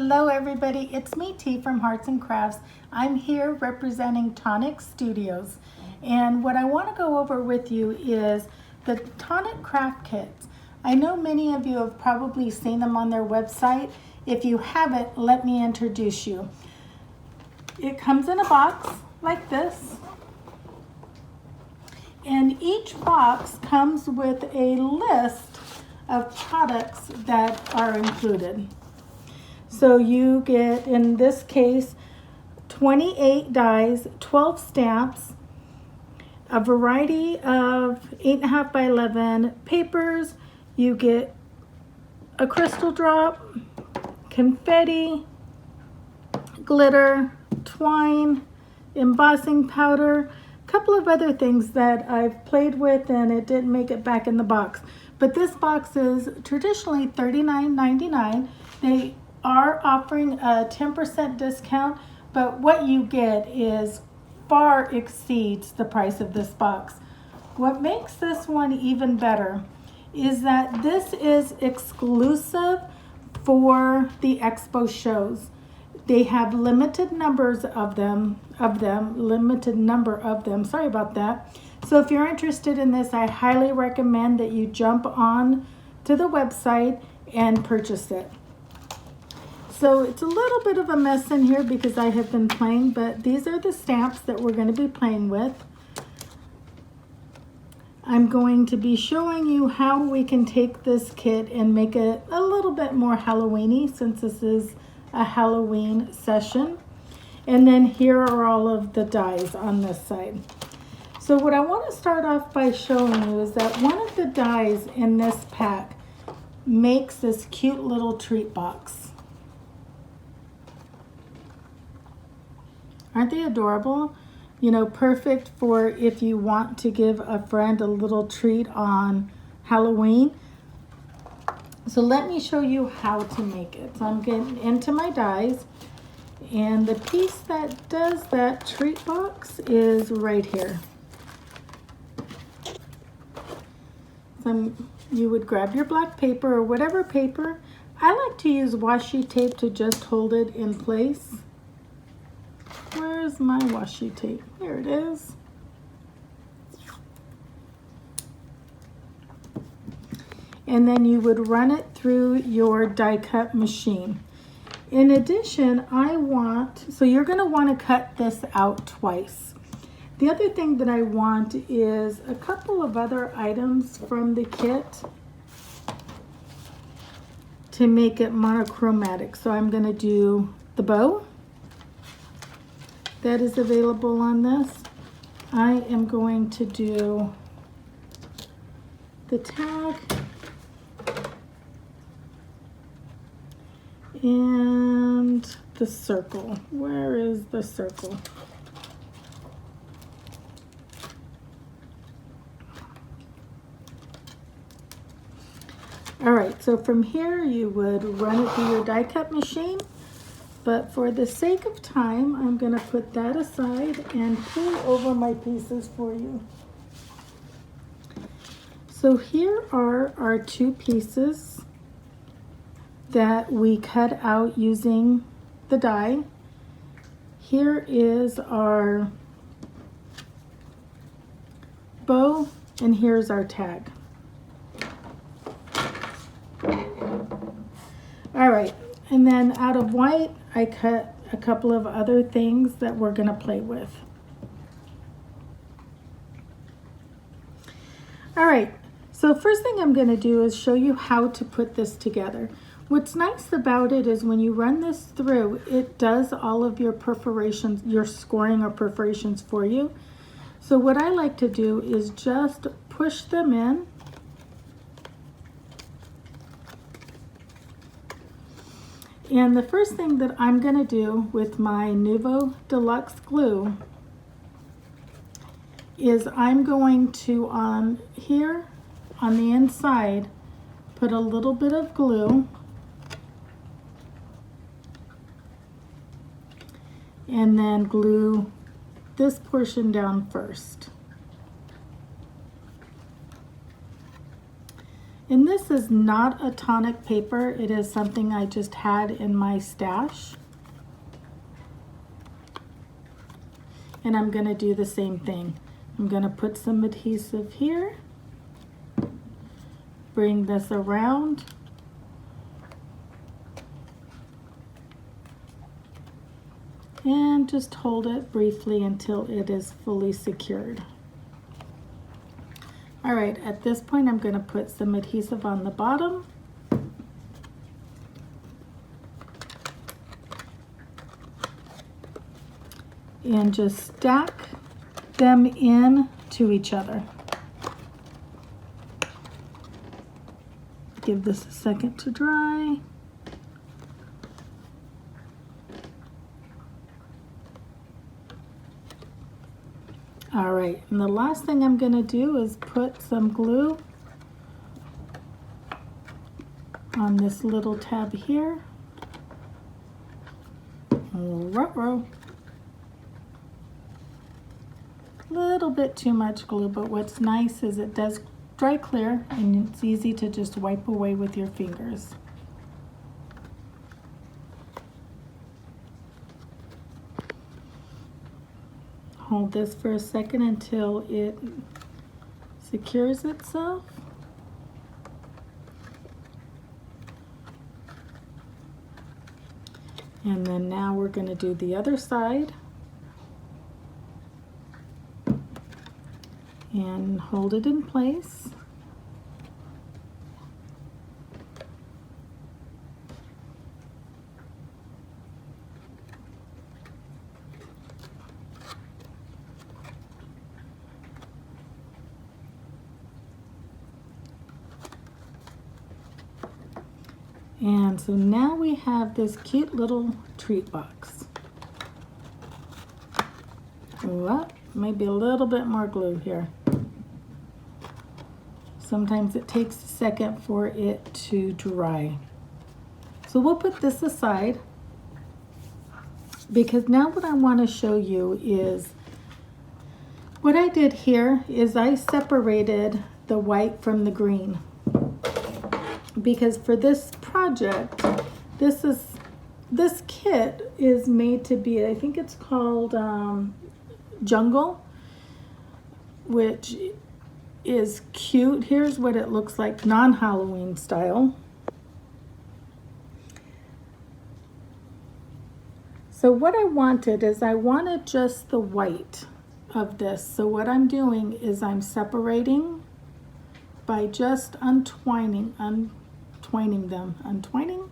Hello everybody, it's me T from Hearts and Crafts. I'm here representing Tonic Studios, and what I want to go over with you is the Tonic craft kits. I know many of you have probably seen them on their website. If you haven't, let me introduce you. It comes in a box like this, and each box comes with a list of products that are included. So you get, in this case, 28 dies, 12 stamps, a variety of 8.5 by 11 papers. You get a crystal drop, confetti, glitter, twine, embossing powder, a couple of other things that I've played with and it didn't make it back in the box. But this box is traditionally $39.99. They are offering a 10% discount, but what you get is far exceeds the price of this box. What makes this one even better is that this is exclusive for the expo shows. They have limited numbers of them, sorry about that. So if you're interested in this, I highly recommend that you jump on to the website and purchase it. So it's a little bit of a mess in here because I have been playing, but these are the stamps that we're going to be playing with. I'm going to be showing you how we can take this kit and make it a little bit more Halloween-y, since this is a Halloween session. And then here are all of the dies on this side. So what I want to start off by showing you is that one of the dies in this pack makes this cute little treat box. Aren't they adorable? You know, perfect for if you want to give a friend a little treat on Halloween. So let me show you how to make it. So I'm getting into my dies, and the piece that does that treat box is right here. So you would grab your black paper or whatever paper. I like to use washi tape to just hold it in place. Where's my washi tape? Here it is. And then you would run it through your die cut machine. In addition, so you're going to want to cut this out twice. The other thing that I want is a couple of other items from the kit to make it monochromatic. So I'm going to do the bow that is available on this. I am going to do the tag and the circle. Where is the circle? All right, so from here you would run it through your die cut machine. But for the sake of time, I'm going to put that aside and pull over my pieces for you. So here are our two pieces that we cut out using the die. Here is our bow, and here's our tag. All right. And then out of white, I cut a couple of other things that we're going to play with. All right, so first thing I'm going to do is show you how to put this together. What's nice about it is when you run this through, it does all of your perforations, your scoring or perforations for you. So what I like to do is just push them in. And the first thing that I'm going to do with my Nuvo Deluxe glue is I'm going to, here on the inside, put a little bit of glue and then glue this portion down first. And this is not a Tonic paper. It is something I just had in my stash. And I'm going to do the same thing. I'm going to put some adhesive here. Bring this around. And just hold it briefly until it is fully secured. All right, at this point I'm going to put some adhesive on the bottom. And just stack them in to each other. Give this a second to dry. All right, and the last thing I'm going to do is put some glue on this little tab here. Ruh-roh. Little bit too much glue, but what's nice is it does dry clear and it's easy to just wipe away with your fingers. Hold this for a second until it secures itself. And then now we're going to do the other side. And hold it in place. And so now we have this cute little treat box. Well, maybe a little bit more glue here. Sometimes it takes a second for it to dry. So we'll put this aside because now what I want to show you is what I did here is I separated the white from the green. Because for this project, this kit is made to be, I think it's called Jungle, which is cute. Here's what it looks like, non-Halloween style. So what I wanted is I wanted just the white of this. So what I'm doing is I'm separating by just untwining them. Untwining.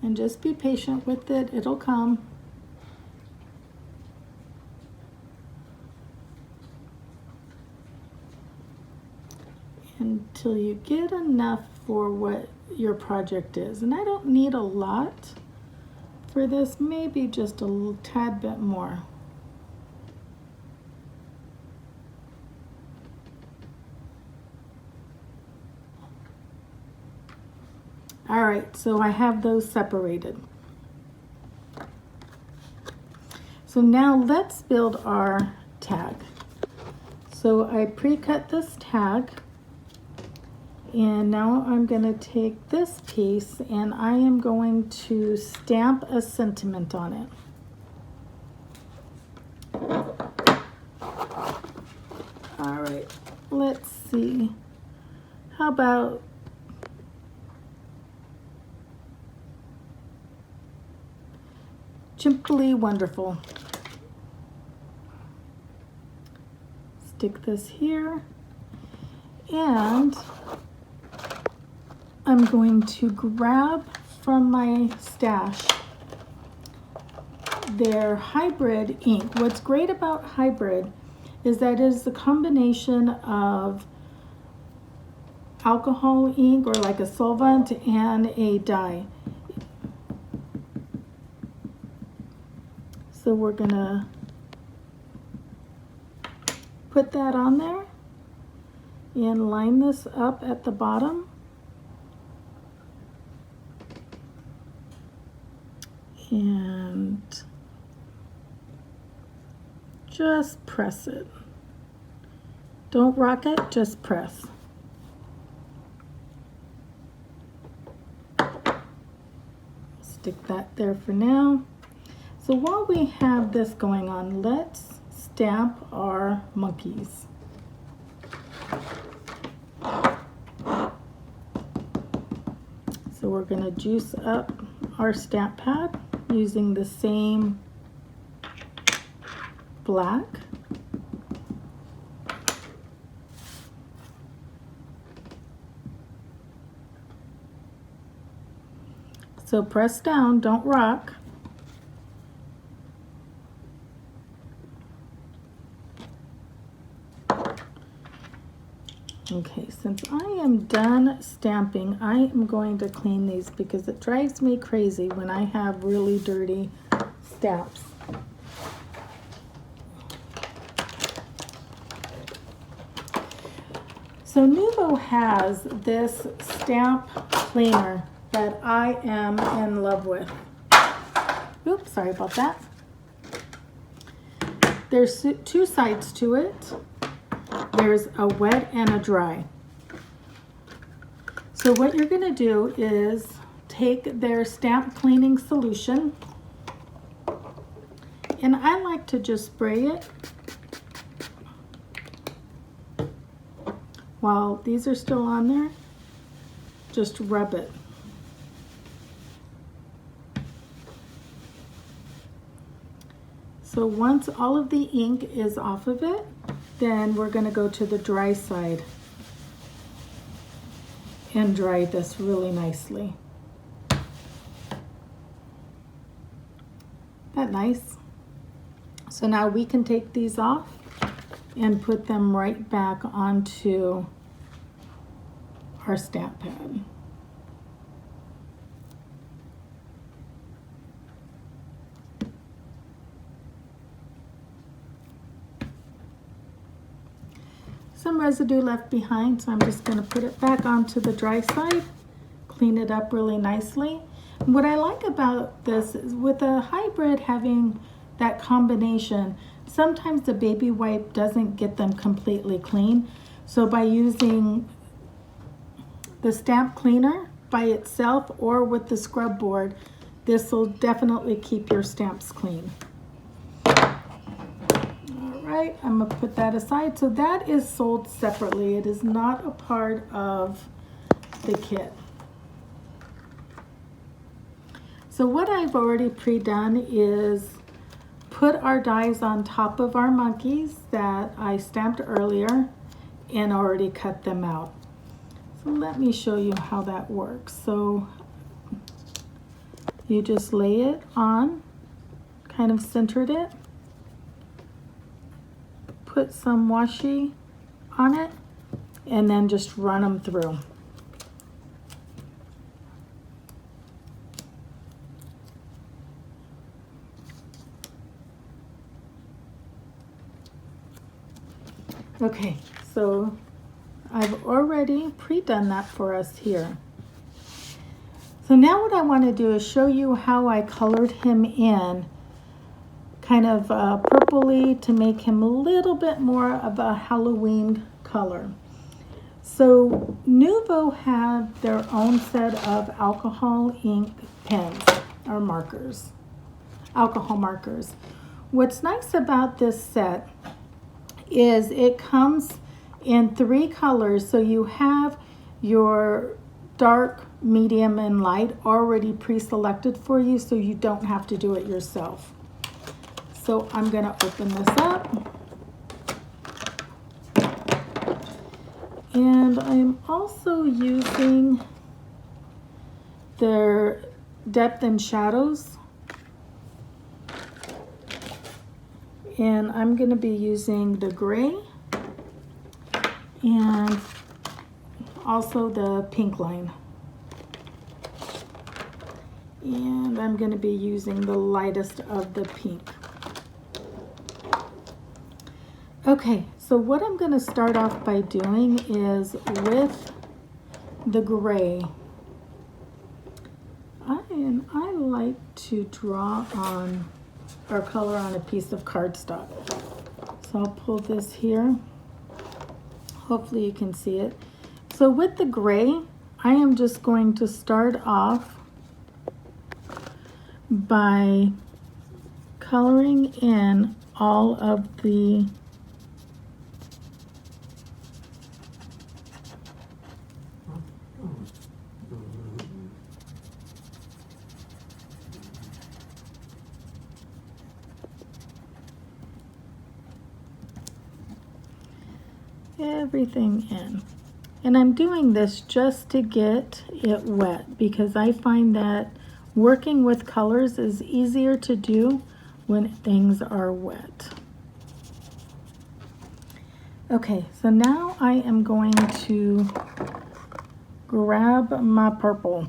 And just be patient with it, it'll come. Until you get enough for what your project is. And I don't need a lot for this, maybe just a little tad bit more. All right, so I have those separated. So now let's build our tag. So I pre-cut this tag, and now I'm going to take this piece and I am going to stamp a sentiment on it. All right, let's see. How about Simply Wonderful. Stick this here, and I'm going to grab from my stash their hybrid ink. What's great about hybrid is that it is a combination of alcohol ink, or like a solvent, and a dye. So we're gonna put that on there and line this up at the bottom. And just press it. Don't rock it, just press. Stick that there for now. So while we have this going on, let's stamp our monkeys. So we're going to juice up our stamp pad using the same black. So press down, don't rock. Okay, since I am done stamping, I am going to clean these because it drives me crazy when I have really dirty stamps. So Nuvo has this stamp cleaner that I am in love with. Oops, sorry about that. There's two sides to it. There's a wet and a dry. So what you're going to do is take their stamp cleaning solution, and I like to just spray it while these are still on there. Just rub it. So once all of the ink is off of it, then we're going to go to the dry side and dry this really nicely. That nice? So now we can take these off and put them right back onto our stamp pad. Some residue left behind, so I'm just going to put it back onto the dry side, clean it up really nicely. And what I like about this is with a hybrid having that combination, sometimes the baby wipe doesn't get them completely clean. So by using the stamp cleaner by itself or with the scrub board, this will definitely keep your stamps clean. Right, I'm going to put that aside. So that is sold separately. It is not a part of the kit. So what I've already pre-done is put our dies on top of our monkeys that I stamped earlier and already cut them out. So let me show you how that works. So you just lay it on, kind of centered it. Put some washi on it and then just run them through. Okay, so I've already pre-done that for us here. So now what I want to do is show you how I colored him in kind of purpley to make him a little bit more of a Halloween color. So Nuvo have their own set of alcohol ink pens or markers, alcohol markers. What's nice about this set is it comes in 3 colors, so you have your dark, medium, and light already pre-selected for you, so you don't have to do it yourself. So I'm going to open this up, and I'm also using their depth and shadows, and I'm going to be using the gray and also the pink line, and I'm going to be using the lightest of the pink. Okay, so what I'm going to start off by doing is with the gray. I like to draw on or color on a piece of cardstock. So I'll pull this here. Hopefully you can see it. So with the gray, I am just going to start off by coloring in all of the everything in. And I'm doing this just to get it wet because I find that working with colors is easier to do when things are wet. Okay, so now I am going to grab my purple.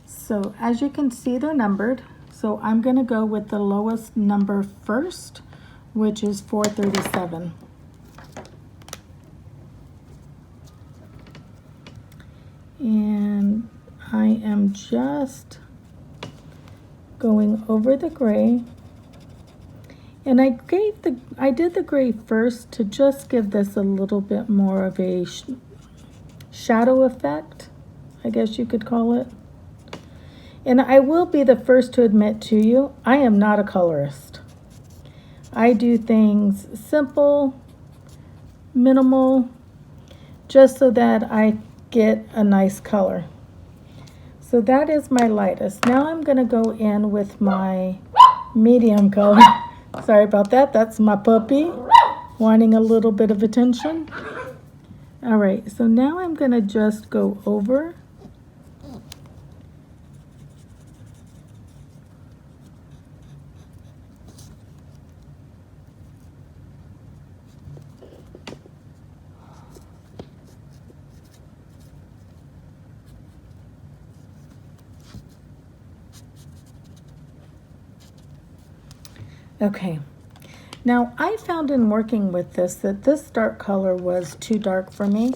So as you can see, they're numbered. So I'm going to go with the lowest number first, which is 437. And I am just going over the gray. And I did the gray first to just give this a little bit more of a shadow effect, I guess you could call it. And I will be the first to admit to you, I am not a colorist. I do things simple, minimal, just so that I get a nice color. So that is my lightest. Now I'm going to go in with my medium color. Sorry about that. That's my puppy wanting a little bit of attention. All right, so now I'm going to just go over . Okay, now I found in working with this that this dark color was too dark for me.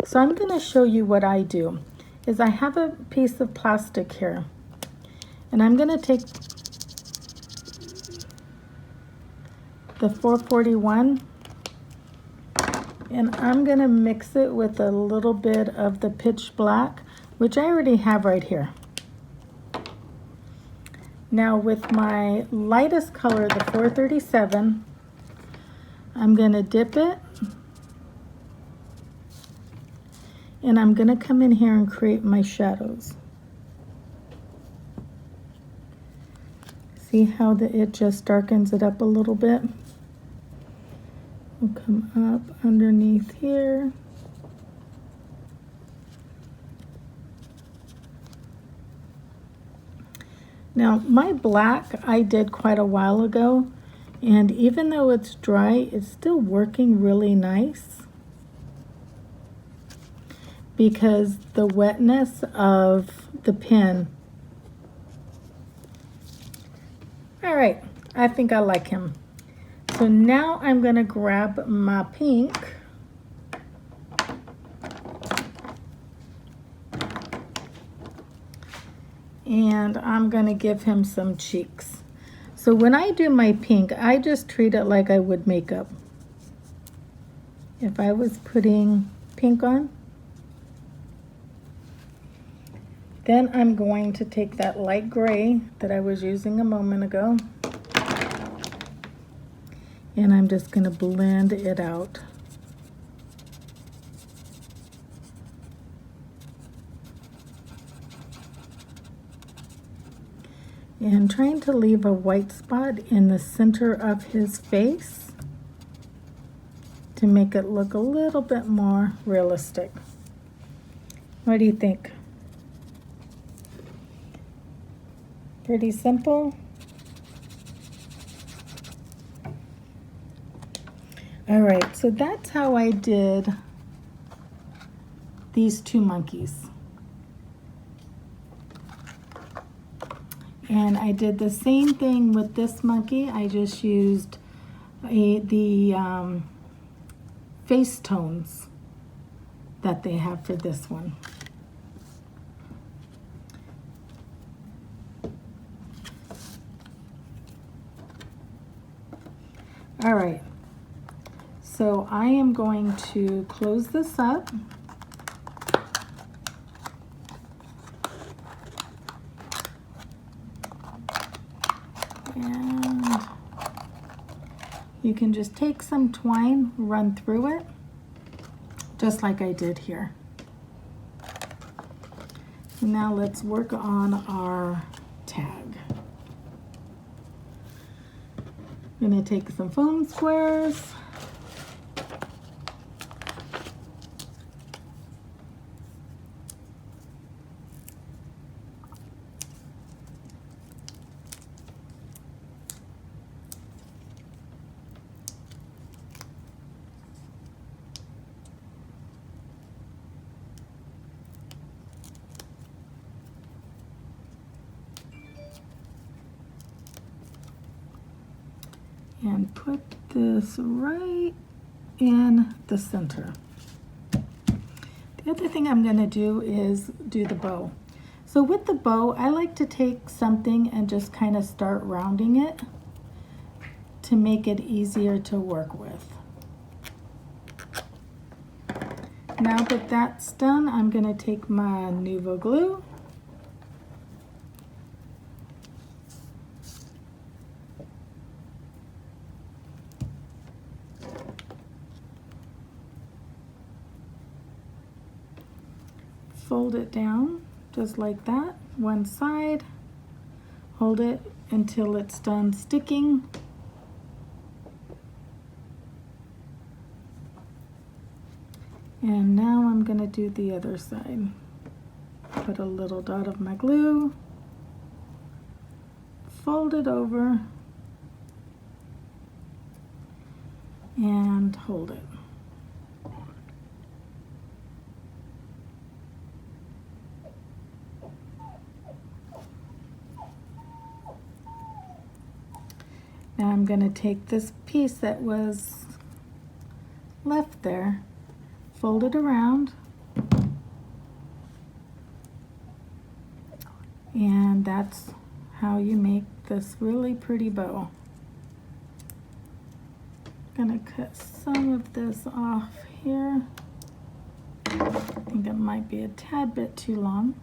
So I'm going to show you what I do. Is I have a piece of plastic here. And I'm going to take the 441 and I'm going to mix it with a little bit of the pitch black, which I already have right here. Now with my lightest color, the 437, I'm going to dip it. And I'm going to come in here and create my shadows. See how it just darkens it up a little bit? We'll come up underneath here. Now my black I did quite a while ago, and even though it's dry, it's still working really nice because the wetness of the pen. All right, I think I like him. So now I'm going to grab my pink and I'm going to give him some cheeks. So when I do my pink, I just treat it like I would makeup. If I was putting pink on, then I'm going to take that light gray that I was using a moment ago, and I'm just going to blend it out. And trying to leave a white spot in the center of his face to make it look a little bit more realistic. What do you think? Pretty simple. All right, so that's how I did these two monkeys. And I did the same thing with this monkey. I just used the face tones that they have for this one. All right, so I am going to close this up. And you can just take some twine, run through it, just like I did here. And now let's work on our tag. I'm going to take some foam squares. And put this right in the center. The other thing I'm going to do is do the bow. So with the bow, I like to take something and just kind of start rounding it to make it easier to work with. Now that that's done, I'm going to take my Nuvo glue. Fold it down just like that, one side, hold it until it's done sticking. And now I'm going to do the other side. Put a little dot of my glue, fold it over, and hold it. Now I'm going to take this piece that was left there, fold it around, and that's how you make this really pretty bow. I'm going to cut some of this off here. I think it might be a tad bit too long.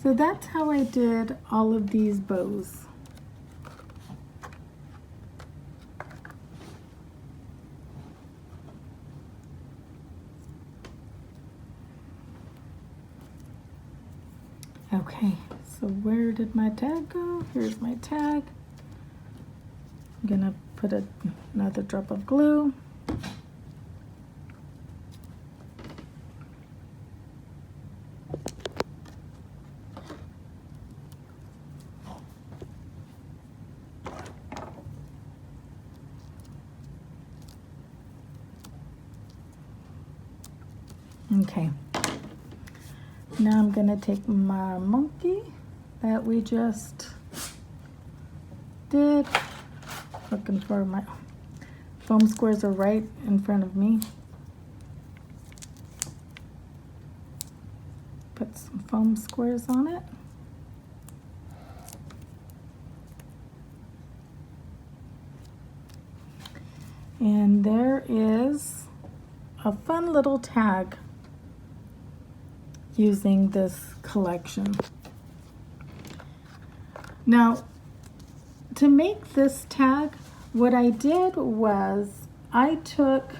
So that's how I did all of these bows. Okay, so where did my tag go? Here's my tag. I'm gonna put another drop of glue. Okay. Now I'm going to take my monkey that we just did. Looking for my foam squares are right in front of me. Put some foam squares on it. And there is a fun little tag using this collection. Now, to make this tag, what I did was I took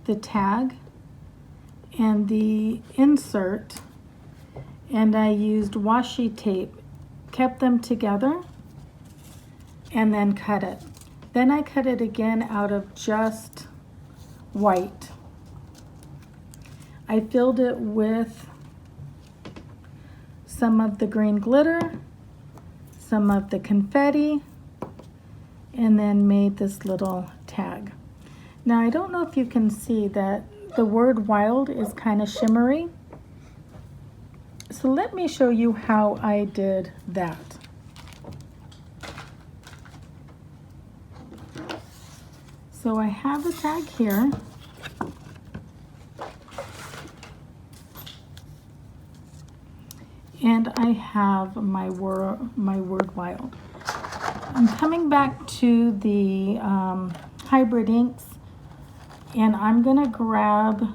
the tag and the insert, and I used washi tape, kept them together, and then cut it. Then I cut it again out of just white. I filled it with some of the green glitter, some of the confetti, and then made this little tag. Now I don't know if you can see that the word wild is kind of shimmery. So let me show you how I did that. So I have a tag here. And I have my word wild. I'm coming back to the hybrid inks, and I'm gonna grab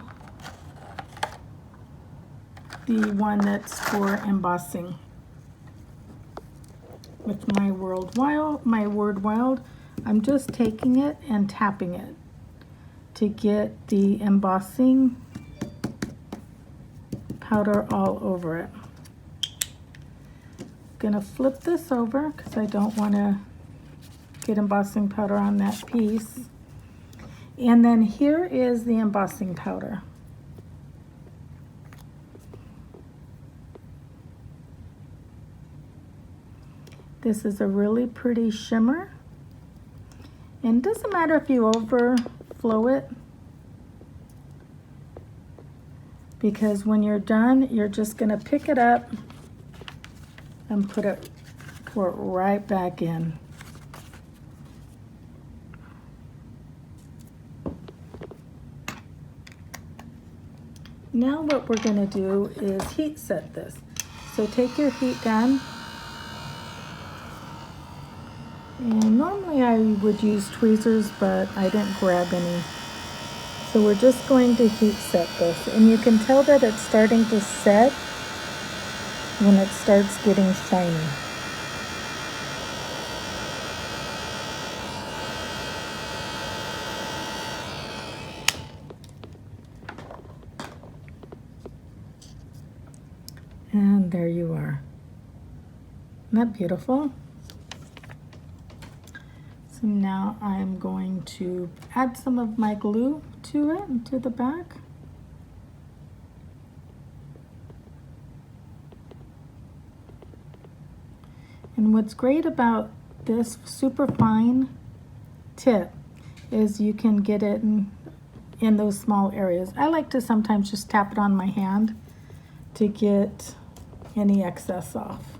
the one that's for embossing. With my word wild, I'm just taking it and tapping it to get the embossing powder all over it. Gonna flip this over because I don't want to get embossing powder on that piece. And then here is the embossing powder. This is a really pretty shimmer. And it doesn't matter if you overflow it, because when you're done, you're just gonna pick it up and pour it right back in. Now what we're gonna do is heat set this. So take your heat gun, and normally I would use tweezers, but I didn't grab any. So we're just going to heat set this, and you can tell that it's starting to set when it starts getting shiny. And there you are. Isn't that beautiful? So now I'm going to add some of my glue to it and to the back. And what's great about this super fine tip is you can get it in those small areas. I like to sometimes just tap it on my hand to get any excess off.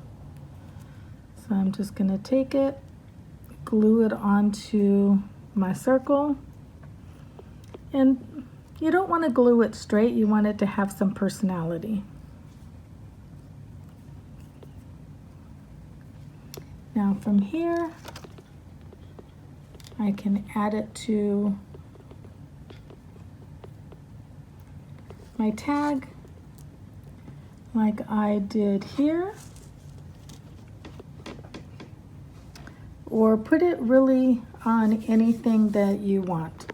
So I'm just gonna take it, glue it onto my circle. And you don't want to glue it straight, you want it to have some personality. Now from here, I can add it to my tag like I did here, or put it really on anything that you want.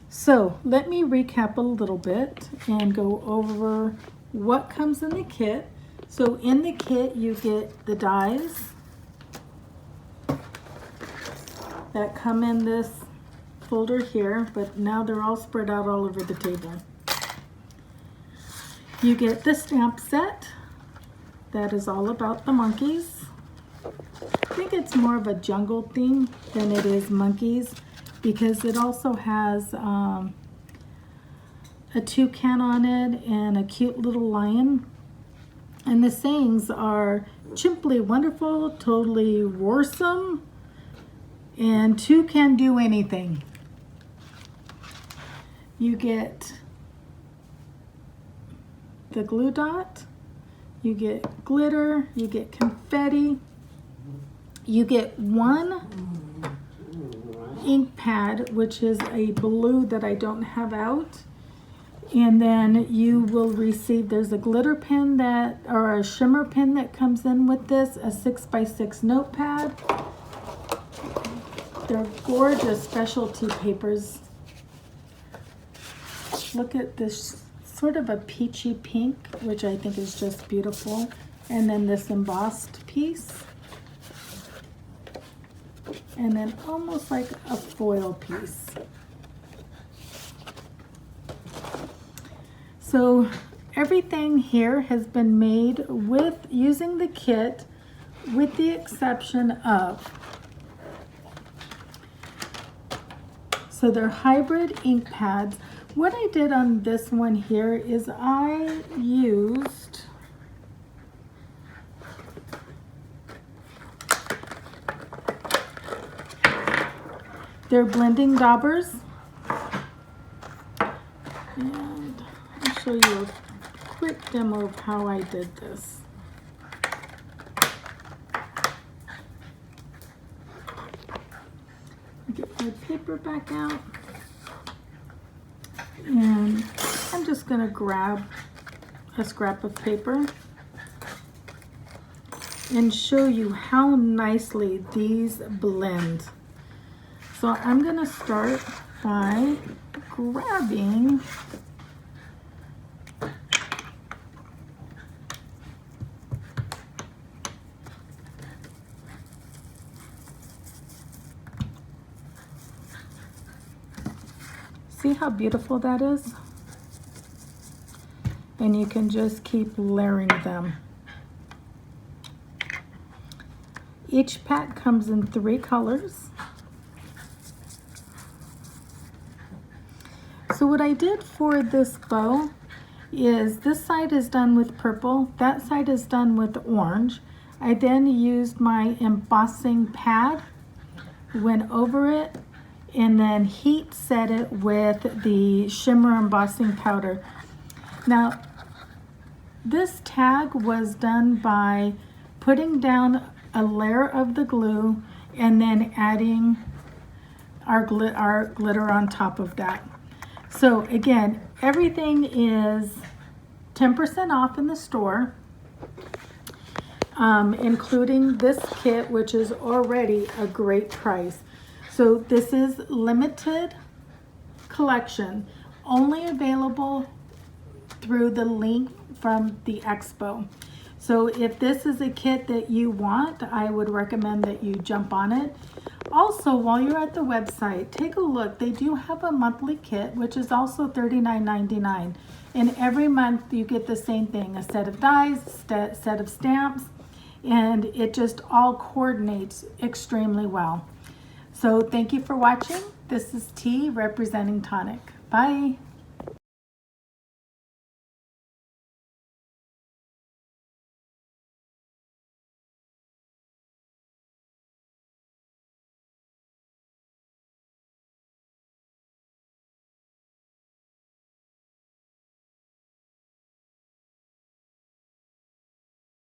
So let me recap a little bit and go over what comes in the kit. So in the kit, you get the dies that come in this folder here, but now they're all spread out all over the table. You get the stamp set that is all about the monkeys. I think it's more of a jungle theme than it is monkeys, because it also has a toucan on it and a cute little lion. And the sayings are simply wonderful, totally warsome, and two can do anything. You get the glue dot, you get glitter, you get confetti, you get one ink pad, which is a blue that I don't have out. And then you will receive, there's a glitter pen that, or a shimmer pen that comes in with this, a 6x6 notepad. They're gorgeous specialty papers. Look at this sort of a peachy pink, which I think is just beautiful. And then this embossed piece. And then almost like a foil piece. So everything here has been made with using the kit, with the exception of, so they're hybrid ink pads. What I did on this one here is I used They're blending daubers. And I'll show you a quick demo of how I did this. Get my paper back out. And I'm just going to grab a scrap of paper and show you how nicely these blend. So I'm going to start by grabbing see how beautiful that is? And you can just keep layering them. Each pack comes in 3 colors. So what I did for this bow is this side is done with purple, that side is done with orange. I then used my embossing pad, went over it, and then heat set it with the shimmer embossing powder. Now, this tag was done by putting down a layer of the glue and then adding our glitter on top of that. So again, everything is 10% off in the store, including this kit, which is already a great price. So this is limited collection, only available through the link from the expo. So if this is a kit that you want, I would recommend that you jump on it. Also, while you're at the website, take a look. They do have a monthly kit, which is also $39.99. And every month you get the same thing, a set of dies, set of stamps, and it just all coordinates extremely well. So thank you for watching. This is T representing Tonic. Bye.